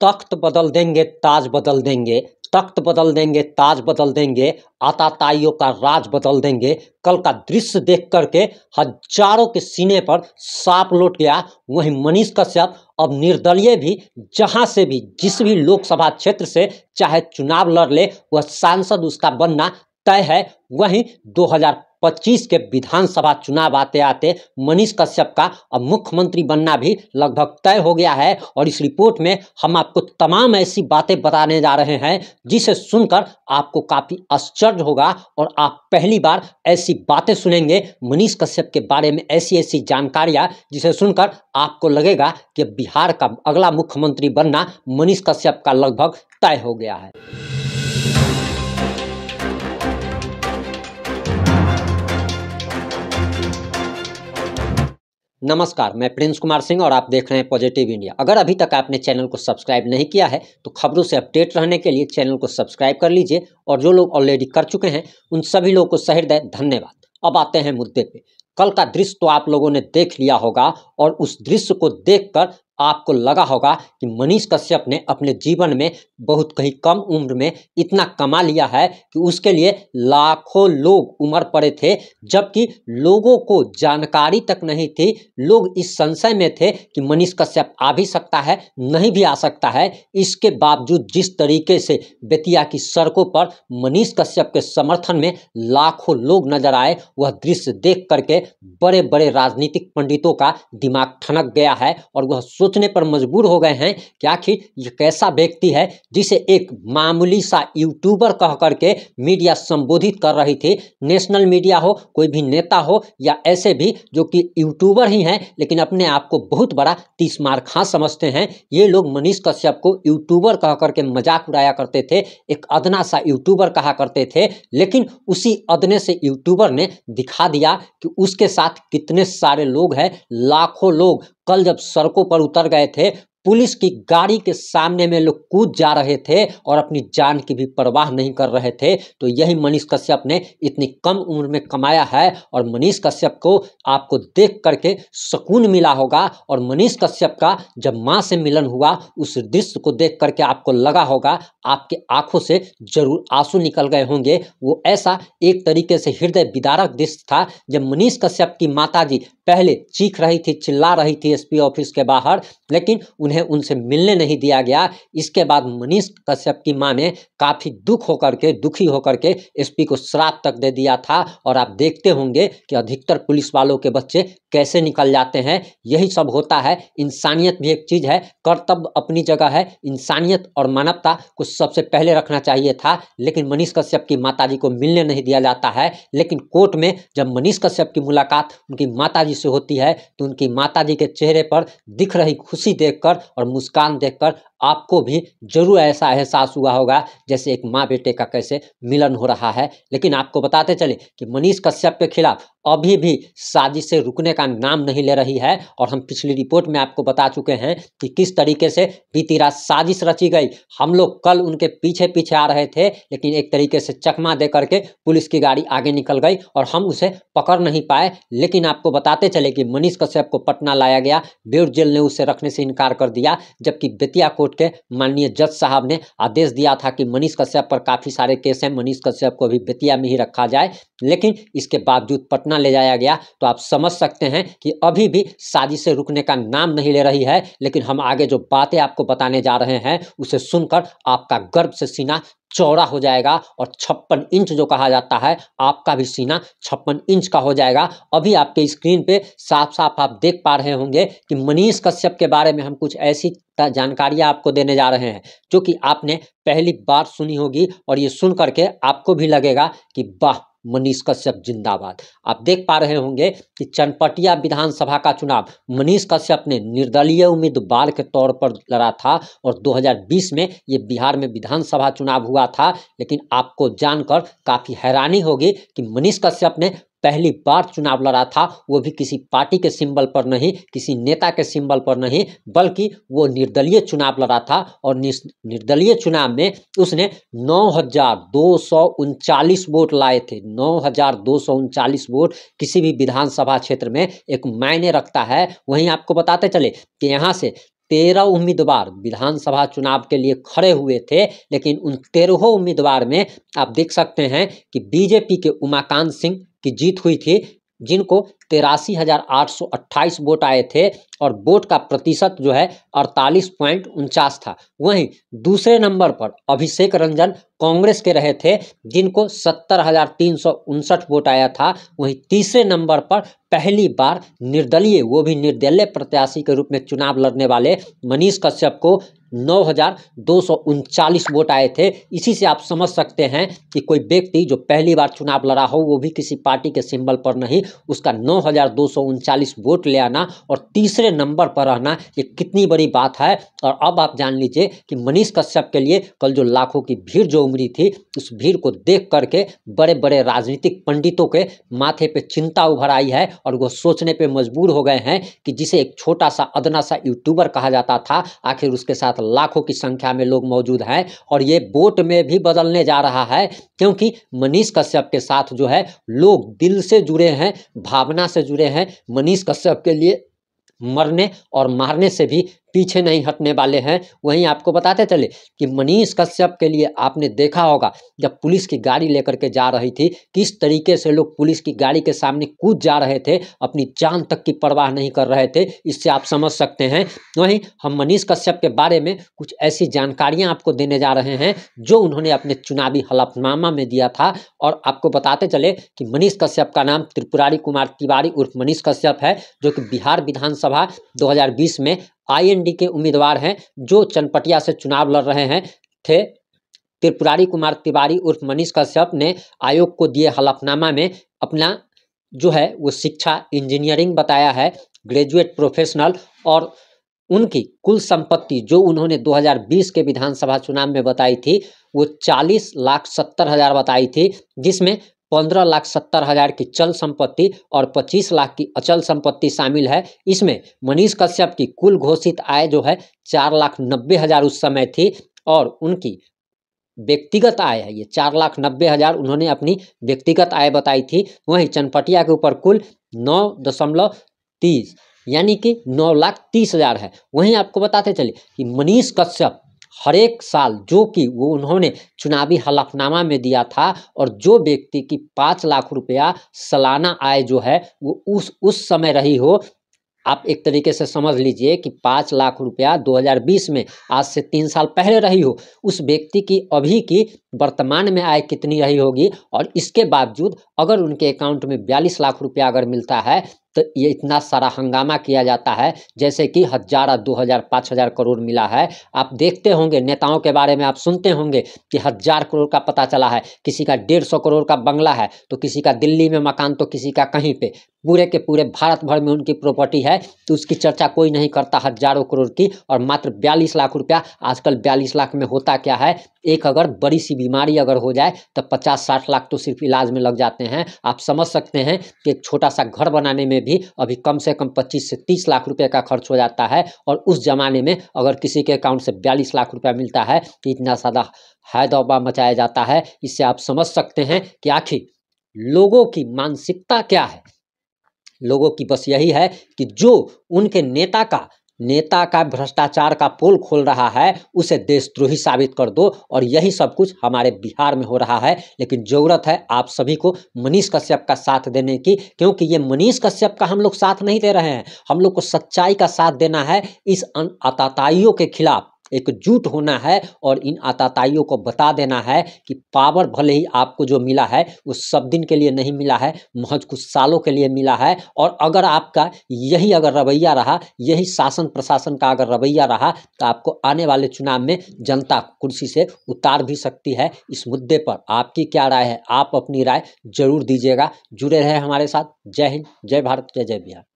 तख्त बदल देंगे, ताज बदल देंगे, तख्त बदल देंगे, ताज बदल देंगे, आताताइयों का राज बदल देंगे। कल का दृश्य देख करके हजारों के सीने पर सांप लौट गया। वहीं मनीष कश्यप अब निर्दलीय भी जहां से भी जिस भी लोकसभा क्षेत्र से चाहे चुनाव लड़ ले, वह सांसद उसका बनना तय है। वहीं 2025 के विधानसभा चुनाव आते आते मनीष कश्यप का अब मुख्यमंत्री बनना भी लगभग तय हो गया है। और इस रिपोर्ट में हम आपको तमाम ऐसी बातें बताने जा रहे हैं जिसे सुनकर आपको काफी आश्चर्य होगा और आप पहली बार ऐसी बातें सुनेंगे मनीष कश्यप के बारे में, ऐसी ऐसी जानकारियां जिसे सुनकर आपको लगेगा कि बिहार का अगला मुख्यमंत्री बनना मनीष कश्यप का लगभग तय हो गया है। नमस्कार, मैं प्रिंस कुमार सिंह और आप देख रहे हैं पॉजिटिव इंडिया। अगर अभी तक आपने चैनल को सब्सक्राइब नहीं किया है तो खबरों से अपडेट रहने के लिए चैनल को सब्सक्राइब कर लीजिए और जो लोग ऑलरेडी कर चुके हैं उन सभी लोगों को सहृदय धन्यवाद। अब आते हैं मुद्दे पे। कल का दृश्य तो आप लोगों ने देख लिया होगा और उस दृश्य को देखकर आपको लगा होगा कि मनीष कश्यप ने अपने जीवन में बहुत कहीं कम उम्र में इतना कमा लिया है कि उसके लिए लाखों लोग उमड़ पड़े थे, जबकि लोगों को जानकारी तक नहीं थी। लोग इस संशय में थे कि मनीष कश्यप आ भी सकता है, नहीं भी आ सकता है। इसके बावजूद जिस तरीके से बेतिया की सड़कों पर मनीष कश्यप के समर्थन में लाखों लोग नजर आए, वह दृश्य देख करके बड़े बड़े राजनीतिक पंडितों का दिमाग ठनक गया है और वह सोचने पर मजबूर हो गए हैं कि आखिर यह कैसा व्यक्ति है जिसे एक मामूली सा यूट्यूबर कह करके मीडिया संबोधित कर रही थी। नेशनल मीडिया हो, कोई भी नेता हो या ऐसे भी जो कि यूट्यूबर ही हैं लेकिन अपने आप को बहुत बड़ा तीसमार खां समझते हैं, ये लोग मनीष कश्यप को यूट्यूबर कह करके मजाक उड़ाया करते थे, एक अदना सा यूट्यूबर कहा करते थे। लेकिन उसी अदने से यूट्यूबर ने दिखा दिया कि उसके साथ कितने सारे लोग हैं। लाखों लोग कल जब सड़कों पर उतर गए थे, पुलिस की गाड़ी के सामने में लोग कूद जा रहे थे और अपनी जान की भी परवाह नहीं कर रहे थे। तो यही मनीष कश्यप ने इतनी कम उम्र में कमाया है और मनीष कश्यप को आपको देख करके सुकून मिला होगा। और मनीष कश्यप का जब मां से मिलन हुआ उस दृश्य को देख करके आपको लगा होगा, आपके आंखों से जरूर आंसू निकल गए होंगे। वो ऐसा एक तरीके से हृदय विदारक दृश्य था जब मनीष कश्यप की माताजी पहले चीख रही थी, चिल्ला रही थी एसपी ऑफिस के बाहर, लेकिन उन्हें उनसे मिलने नहीं दिया गया। इसके बाद मनीष कश्यप की मां ने काफी दुखी होकर के एसपी को श्राप तक दे दिया था। और आप देखते होंगे कि अधिकतर पुलिस वालों के बच्चे कैसे निकल जाते हैं। यही सब होता है। इंसानियत भी एक चीज है, कर्तव्य अपनी जगह है, इंसानियत और मानवता को सबसे पहले रखना चाहिए था। लेकिन मनीष कश्यप की माताजी को मिलने नहीं दिया जाता है। लेकिन कोर्ट में जब मनीष कश्यप की मुलाकात उनकी माताजी से होती है तो उनकी माताजी के चेहरे पर दिख रही खुशी देखकर और मुस्कान देखकर आपको भी जरूर ऐसा एहसास हुआ होगा जैसे एक माँ बेटे का कैसे मिलन हो रहा है। लेकिन आपको बताते चले कि मनीष कश्यप के खिलाफ अभी भी साजिशें रुकने का नाम नहीं ले रही है। और हम पिछली रिपोर्ट में आपको बता चुके हैं कि किस तरीके से बीती रात साजिश रची गई। हम लोग कल उनके पीछे पीछे आ रहे थे, लेकिन एक तरीके से चकमा दे करके पुलिस की गाड़ी आगे निकल गई और हम उसे पकड़ नहीं पाए। लेकिन आपको बताते चले कि मनीष कश्यप को पटना लाया गया, बेउर जेल ने उसे रखने से इनकार कर दिया, जबकि बेतिया कोर्ट के माननीय जज साहब ने आदेश दिया था कि मनीष कश्यप पर काफी सारे केस हैं, मनीष कश्यप को भी बेतिया में ही रखा जाए। लेकिन इसके बावजूद पटना ले जाया गया। तो आप समझ सकते हैं कि अभी भी साजिशें रुकने का नाम नहीं ले रही है। लेकिन हम आगे जो बातें आपको बताने जा रहे हैं उसे सुनकर आपका गर्व से सीना चौड़ा हो जाएगा और 56 इंच जो कहा जाता है, आपका भी सीना 56 इंच का हो जाएगा। अभी आपके स्क्रीन पे साफ साफ आप देख पा रहे होंगे कि मनीष कश्यप के बारे में हम कुछ ऐसी जानकारियां आपको देने जा रहे हैं जो कि आपने पहली बार सुनी होगी और ये सुन करके आपको भी लगेगा कि वाह, मनीष कश्यप जिंदाबाद। आप देख पा रहे होंगे कि चनपटिया विधानसभा का चुनाव मनीष कश्यप ने निर्दलीय उम्मीदवार के तौर पर लड़ा था और 2020 में ये बिहार में विधानसभा चुनाव हुआ था। लेकिन आपको जानकर काफी हैरानी होगी कि मनीष कश्यप ने पहली बार चुनाव लड़ा था, वो भी किसी पार्टी के सिंबल पर नहीं, किसी नेता के सिंबल पर नहीं, बल्कि वो निर्दलीय चुनाव लड़ा था। और निर्दलीय चुनाव में उसने 9,239 वोट लाए थे। 9,239 वोट किसी भी विधानसभा क्षेत्र में एक मायने रखता है। वहीं आपको बताते चले कि यहाँ से 13 उम्मीदवार विधानसभा चुनाव के लिए खड़े हुए थे, लेकिन उन 13 उम्मीदवार में आप देख सकते हैं कि बीजेपी के उमाकांत सिंह की जीत हुई थी, जिनको 83,828 वोट आए थे और वोट का प्रतिशत जो है 48.49 था। वहीं दूसरे नंबर पर अभिषेक रंजन कांग्रेस के रहे थे, जिनको 70,359 वोट आया था। वहीं तीसरे नंबर पर पहली बार निर्दलीय, वो भी निर्दलीय प्रत्याशी के रूप में चुनाव लड़ने वाले मनीष कश्यप को 9,239 वोट आए थे। इसी से आप समझ सकते हैं कि कोई व्यक्ति जो पहली बार चुनाव लड़ा हो, वो भी किसी पार्टी के सिंबल पर नहीं, उसका 9,239 वोट ले आना और तीसरे नंबर पर रहना, ये कितनी बड़ी बात है। और अब आप जान लीजिए कि मनीष कश्यप के लिए कल जो लाखों की भीड़ जो उमड़ी थी, उस भीड़ को देख करके बड़े बड़े राजनीतिक पंडितों के माथे पे चिंता उभर आई है और वो सोचने पे मजबूर हो गए हैं कि जिसे एक छोटा सा अदना सा यूट्यूबर कहा जाता था, आखिर उसके साथ लाखों की संख्या में लोग मौजूद हैं। और ये वोट में भी बदलने जा रहा है, क्योंकि मनीष कश्यप के साथ जो है लोग दिल से जुड़े हैं, भावना से जुड़े हैं। मनीष कश्यप के लिए मरने और मारने से भी पीछे नहीं हटने वाले हैं। वहीं आपको बताते चले कि मनीष कश्यप के लिए आपने देखा होगा, जब पुलिस की गाड़ी लेकर के जा रही थी, किस तरीके से लोग पुलिस की गाड़ी के सामने कूद जा रहे थे, अपनी जान तक की परवाह नहीं कर रहे थे। इससे आप समझ सकते हैं। वहीं हम मनीष कश्यप के बारे में कुछ ऐसी जानकारियां आपको देने जा रहे हैं जो उन्होंने अपने चुनावी हलफनामा में दिया था। और आपको बताते चले कि मनीष कश्यप का नाम त्रिपुरारी कुमार तिवारी उर्फ मनीष कश्यप है, जो कि बिहार विधानसभा 2020 में IND के उम्मीदवार हैं, जो चनपटिया से चुनाव लड़ रहे हैं थे। त्रिपुरारी कुमार तिवारी उर्फ मनीष कश्यप ने आयोग को दिए हलफनामा में अपना जो है वो शिक्षा इंजीनियरिंग बताया है, ग्रेजुएट प्रोफेशनल, और उनकी कुल संपत्ति जो उन्होंने 2020 के विधानसभा चुनाव में बताई थी, वो 40,70,000 बताई थी, जिसमें 15,70,000 की चल संपत्ति और 25 लाख की अचल संपत्ति शामिल है। इसमें मनीष कश्यप की कुल घोषित आय जो है 4,90,000 उस समय थी, और उनकी व्यक्तिगत आय है ये 4,90,000 उन्होंने अपनी व्यक्तिगत आय बताई थी। वहीं चनपटिया के ऊपर कुल 9.30 यानी कि 9,30,000 है। वहीं आपको बताते चले कि मनीष कश्यप हर एक साल, जो कि वो उन्होंने चुनावी हलफनामा में दिया था, और जो व्यक्ति की 5 लाख रुपया सालाना आय जो है वो उस समय रही हो, आप एक तरीके से समझ लीजिए कि 5 लाख रुपया 2020 में, आज से 3 साल पहले रही हो, उस व्यक्ति की अभी की वर्तमान में आय कितनी रही होगी। और इसके बावजूद अगर उनके अकाउंट में 42 लाख रुपया अगर मिलता है, तो ये इतना सारा हंगामा किया जाता है, जैसे कि 1,000, 2,000, 5,000 करोड़ मिला है। आप देखते होंगे, नेताओं के बारे में आप सुनते होंगे कि 1,000 करोड़ का पता चला है, किसी का 150 करोड़ का बंगला है, तो किसी का दिल्ली में मकान, तो किसी का कहीं पे। पूरे के पूरे भारत भर में उनकी प्रॉपर्टी है, तो उसकी चर्चा कोई नहीं करता हजारों करोड़ की। और मात्र 42 लाख रुपया, आजकल 42 लाख में होता क्या है, एक अगर बड़ी सी बीमारी अगर हो जाए तो 50-60 लाख तो सिर्फ इलाज में लग जाते हैं। आप समझ सकते हैं कि एक छोटा सा घर बनाने में भी अभी कम से कम 25 से 30 लाख रुपए का खर्च हो जाता है, और उस जमाने में अगर किसी के अकाउंट से 42 लाख रुपया मिलता है तो इतना सारा हैदौबा मचाया जाता है। इससे आप समझ सकते हैं कि आखिर लोगों की मानसिकता क्या है। लोगों की बस यही है कि जो उनके नेता का भ्रष्टाचार का पोल खोल रहा है, उसे देशद्रोही साबित कर दो। और यही सब कुछ हमारे बिहार में हो रहा है। लेकिन ज़रूरत है आप सभी को मनीष कश्यप का साथ देने की, क्योंकि ये मनीष कश्यप का हम लोग साथ नहीं दे रहे हैं। हम लोग को सच्चाई का साथ देना है, इस आताताइयों के खिलाफ एकजुट होना है, और इन आताताइयों को बता देना है कि पावर भले ही आपको जो मिला है वो सब दिन के लिए नहीं मिला है, महज कुछ सालों के लिए मिला है। और अगर आपका यही अगर रवैया रहा, यही शासन प्रशासन का अगर रवैया रहा, तो आपको आने वाले चुनाव में जनता कुर्सी से उतार भी सकती है। इस मुद्दे पर आपकी क्या राय है, आप अपनी राय जरूर दीजिएगा। जुड़े रहे हमारे साथ। जय हिंद, जय भारत, जय जय बिहार।